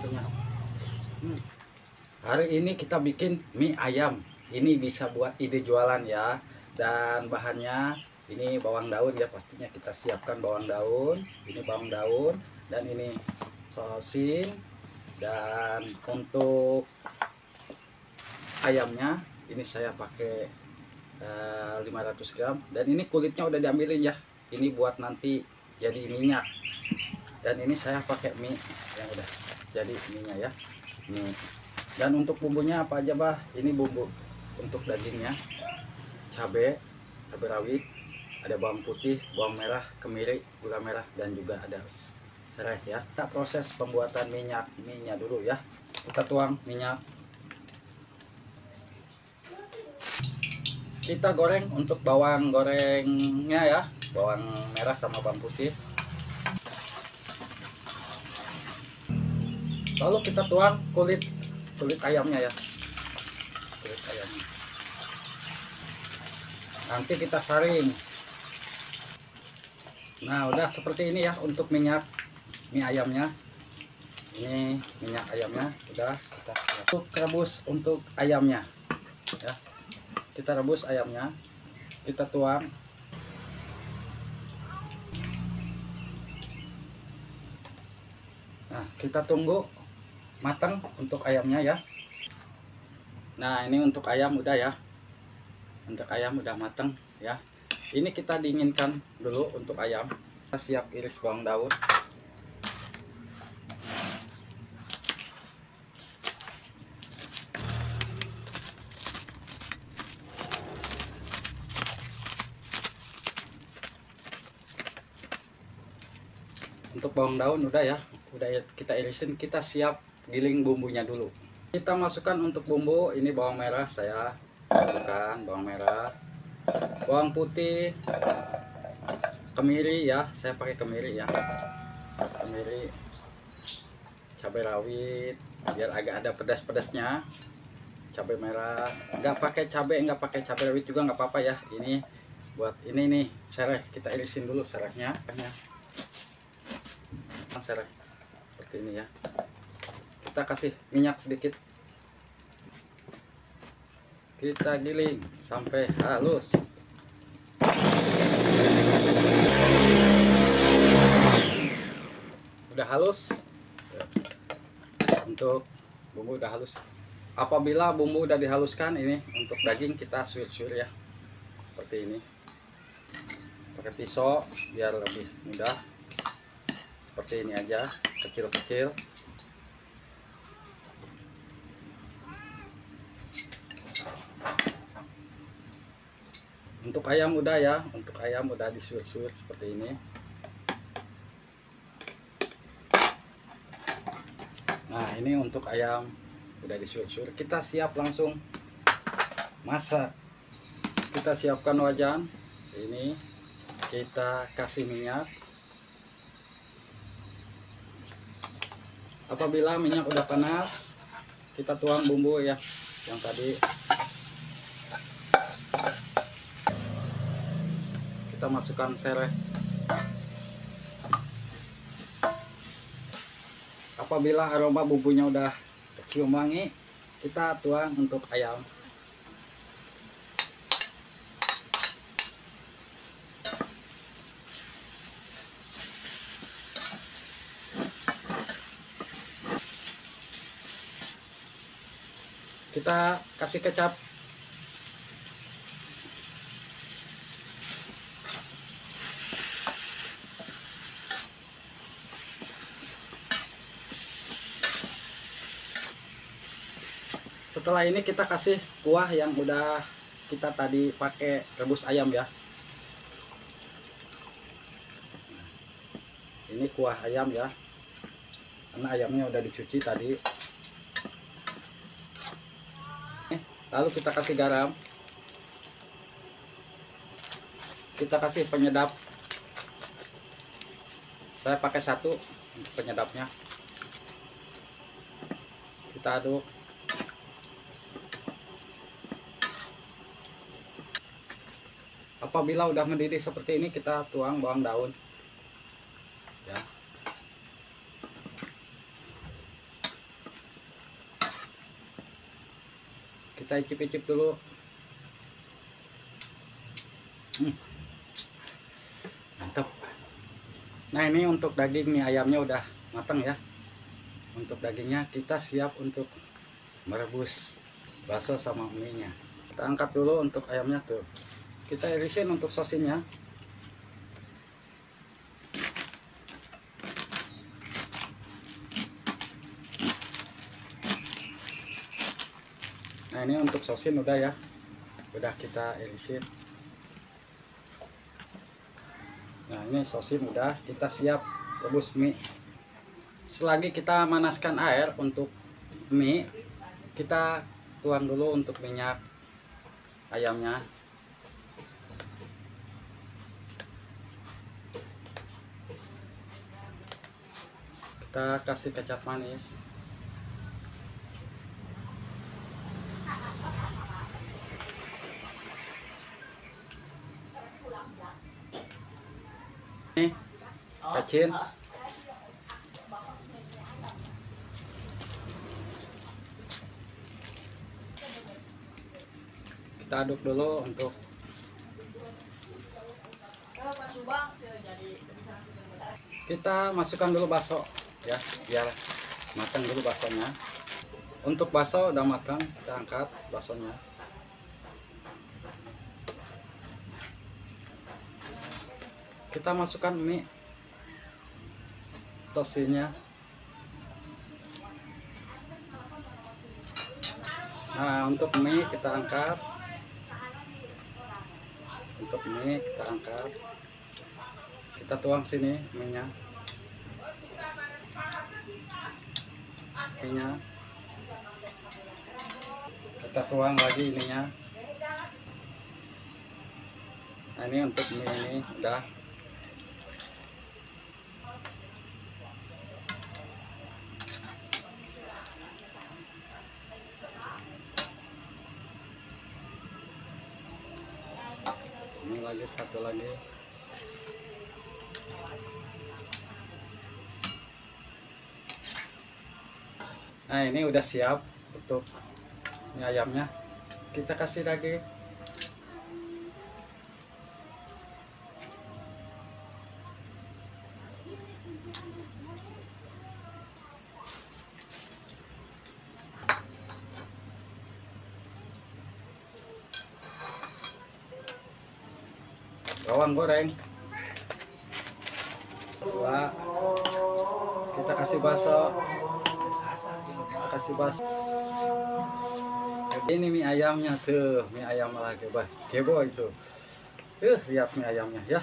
hasilnya. Hari ini kita bikin mie ayam. Ini bisa buat ide jualan ya. Dan bahannya ini bawang daun ya, pastinya kita siapkan bawang daun. Ini bawang daun dan ini sosin. Dan untuk ayamnya ini saya pakai 500 gram. Dan ini kulitnya udah diambilin ya. Ini buat nanti jadi minyak. Dan ini saya pakai mie yang udah jadi minyak ya. Nih. Dan untuk bumbunya apa aja bah? Ini bumbu untuk dagingnya, cabai rawit, ada bawang putih, bawang merah, kemiri, gula merah, dan juga ada serai ya. Kita proses pembuatan minyak dulu ya. Kita tuang minyak. Kita goreng untuk bawang gorengnya ya, bawang merah sama bawang putih. Lalu kita tuang kulit ayamnya ya, kulit ayamnya. Nanti kita saring. Nah udah seperti ini ya untuk minyak mie ayamnya. Ini minyak ayamnya udah kita rebus untuk ayamnya ya. Kita rebus ayamnya, kita tuang. Nah kita tunggu matang untuk ayamnya ya. Nah ini untuk ayam udah ya, untuk ayam udah matang ya. Ini kita dinginkan dulu untuk ayam. Kita siap iris bawang daun. Untuk bawang daun udah ya, udah kita irisin. Kita siap giling bumbunya dulu. Kita masukkan untuk bumbu. Ini bawang merah, saya masukkan bawang merah, bawang putih, kemiri ya, saya pakai kemiri ya, kemiri, cabai rawit biar agak ada pedas-pedasnya, cabai merah. Nggak pakai cabai rawit juga nggak apa-apa ya. Ini buat ini nih serai, kita irisin dulu serainya. Serai seperti ini ya. Kita kasih minyak sedikit, kita giling sampai halus. Udah halus. Untuk bumbu udah halus. Apabila bumbu udah dihaluskan, ini untuk daging kita suir-suir ya, seperti ini. Pakai pisau biar lebih mudah. Seperti ini aja, kecil-kecil. Untuk ayam udah ya, untuk ayam udah disuir-suir seperti ini. Nah ini untuk ayam udah disuir-suir. Kita siap langsung masak. Kita siapkan wajan. Ini kita kasih minyak. Apabila minyak udah panas, kita tuang bumbu ya yang tadi. Kita masukkan serai. Apabila aroma bumbunya udah cium wangi, kita tuang untuk ayam. Kita kasih kecap. Setelah ini kita kasih kuah yang udah kita tadi pakai rebus ayam ya. Ini kuah ayam ya, karena ayamnya udah dicuci tadi. Lalu kita kasih garam, kita kasih penyedap. Saya pakai 1 untuk penyedapnya. Kita aduk. Apabila udah mendidih seperti ini, kita tuang bawang daun ya. kita icip-icip dulu. Mantap. Nah, ini untuk daging mie ayamnya udah matang ya. Untuk dagingnya kita siap untuk merebus bakso sama mie nya. Kita angkat dulu untuk ayamnya tuh. Kita irisin untuk sosinnya. Nah, ini untuk sosin udah ya. Udah kita irisin. Nah, ini sosin udah, kita siap rebus mie. Selagi kita manaskan air untuk mie, kita tuang dulu untuk minyak ayamnya. Kita kasih kecap manis. Ini kacin. Kita aduk dulu untuk kita masukkan dulu bakso ya, biar matang dulu baksonya. Untuk bakso udah matang, kita angkat baksonya. Kita masukkan mie tosinnya. Nah, untuk mie kita angkat. Untuk mie kita angkat. Kita tuang sini mie-nya. Mie-nya. Kita tuang lagi ininya. Nah, ini untuk mie ini udah. Ini lagi satu lagi. Nah, ini udah siap untuk mie ayamnya. Kita kasih lagi. Bawang goreng. Dua. Kita kasih bakso. Kita kasih bakso. Ini mie ayamnya tuh, mie ayam lagi, bah, kebo itu. Lihat mie ayamnya ya.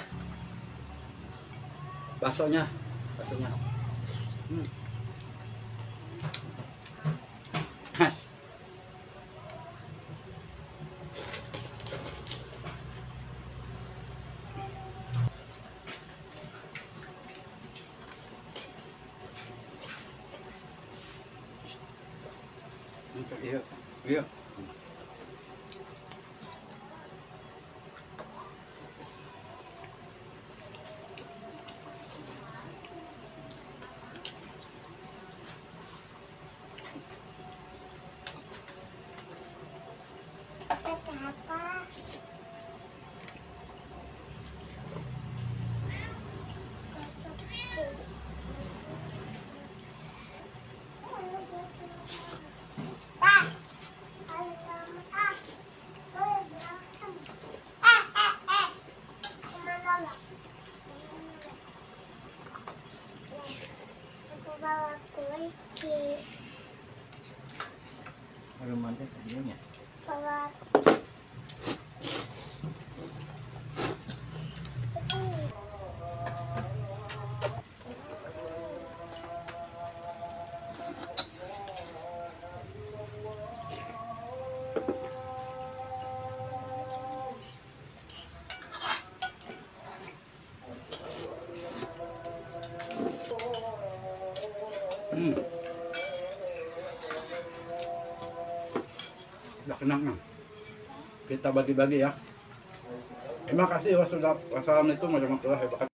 Baksonya, baksonya. Mas. Yuk, yuk. Bawa kunci. Belum ada tadinya. Bawa Udah kenyang nih. Kita bagi-bagi ya. Terima kasih. Wassalamualaikum warahmatullahi wabarakatuh.